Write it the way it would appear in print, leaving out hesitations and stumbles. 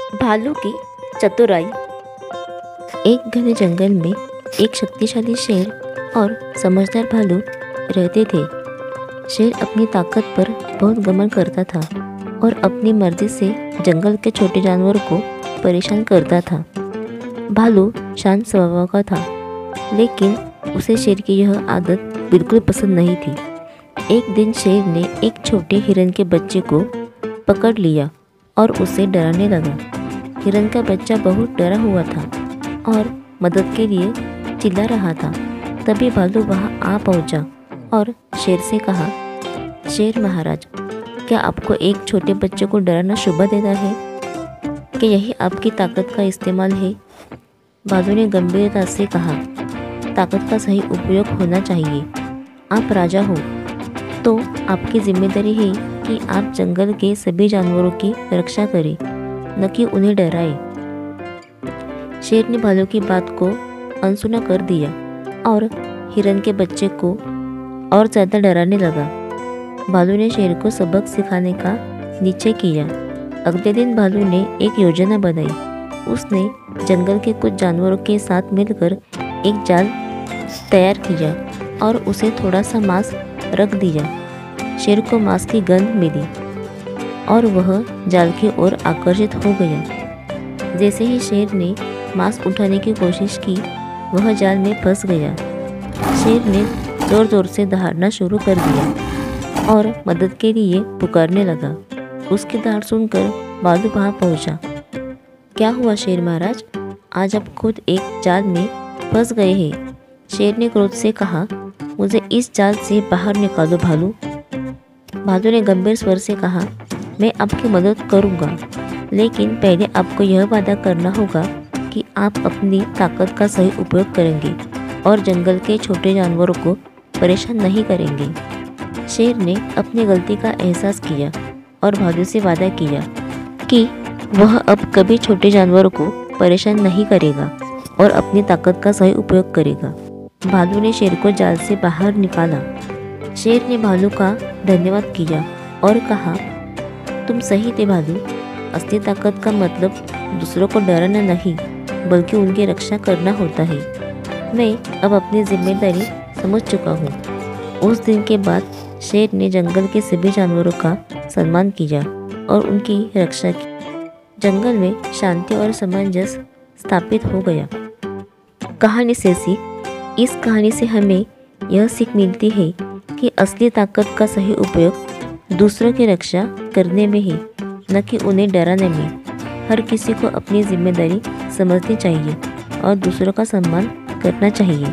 भालू की चतुराई। एक घने जंगल में एक शक्तिशाली शेर और समझदार भालू रहते थे। शेर अपनी ताकत पर बहुत घमंड करता था और अपनी मर्जी से जंगल के छोटे जानवरों को परेशान करता था। भालू शांत स्वभाव का था, लेकिन उसे शेर की यह आदत बिल्कुल पसंद नहीं थी। एक दिन शेर ने एक छोटे हिरन के बच्चे को पकड़ लिया और उसे डराने लगा। हिरन का बच्चा बहुत डरा हुआ था और मदद के लिए चिल्ला रहा था। तभी भालू वहां आ पहुंचा और शेर से कहा, शेर महाराज, क्या आपको एक छोटे बच्चे को डराना शोभा देता है? क्या यही आपकी ताकत का इस्तेमाल है? भालू ने गंभीरता से कहा, ताकत का सही उपयोग होना चाहिए। आप राजा हो तो आपकी जिम्मेदारी है कि आप जंगल के सभी जानवरों की रक्षा करें, न कि उन्हें डराए। शेर ने भालू की बात को अनसुना कर दिया और हिरन के बच्चे को और ज़्यादा डराने लगा। भालू ने शेर को सबक सिखाने का निश्चय किया। अगले दिन भालू ने एक योजना बनाई। उसने जंगल के कुछ जानवरों के साथ मिलकर एक जाल तैयार किया और उसे थोड़ा सा मांस रख दिया। शेर को मांस की गंध मिली और वह जाल की ओर आकर्षित हो गया। जैसे ही शेर ने मांस उठाने की कोशिश की, वह जाल में फंस गया। शेर ने जोर जोर से दहाड़ना शुरू कर दिया और मदद के लिए पुकारने लगा। उसकी दहाड़ सुनकर भालू वहां पहुंचा। क्या हुआ शेर महाराज, आज आप खुद एक जाल में फंस गए हैं। शेर ने क्रोध से कहा, मुझे इस जाल से बाहर निकालो भालू। भालू ने गंभीर स्वर से कहा, मैं आपकी मदद करूंगा, लेकिन पहले आपको यह वादा करना होगा कि आप अपनी ताकत का सही उपयोग करेंगे और जंगल के छोटे जानवरों को परेशान नहीं करेंगे। शेर ने अपनी गलती का एहसास किया और भालू से वादा किया कि वह अब कभी छोटे जानवरों को परेशान नहीं करेगा और अपनी ताकत का सही उपयोग करेगा। भालू ने शेर को जाल से बाहर निकाला। शेर ने भालू का धन्यवाद किया और कहा, तुम सही थे भालू। असली ताकत का मतलब दूसरों को डराना नहीं, बल्कि उनकी रक्षा करना होता है। मैं अब अपनी जिम्मेदारी समझ चुका हूँ। उस दिन के बाद शेर ने जंगल के सभी जानवरों का सम्मान किया और उनकी रक्षा की। जंगल में शांति और सामंजस्य स्थापित हो गया। कहानी से सीख। इस कहानी से हमें यह सीख मिलती है कि असली ताकत का सही उपयोग दूसरों की रक्षा करने में है, न कि उन्हें डराने में। हर किसी को अपनी जिम्मेदारी समझनी चाहिए और दूसरों का सम्मान करना चाहिए।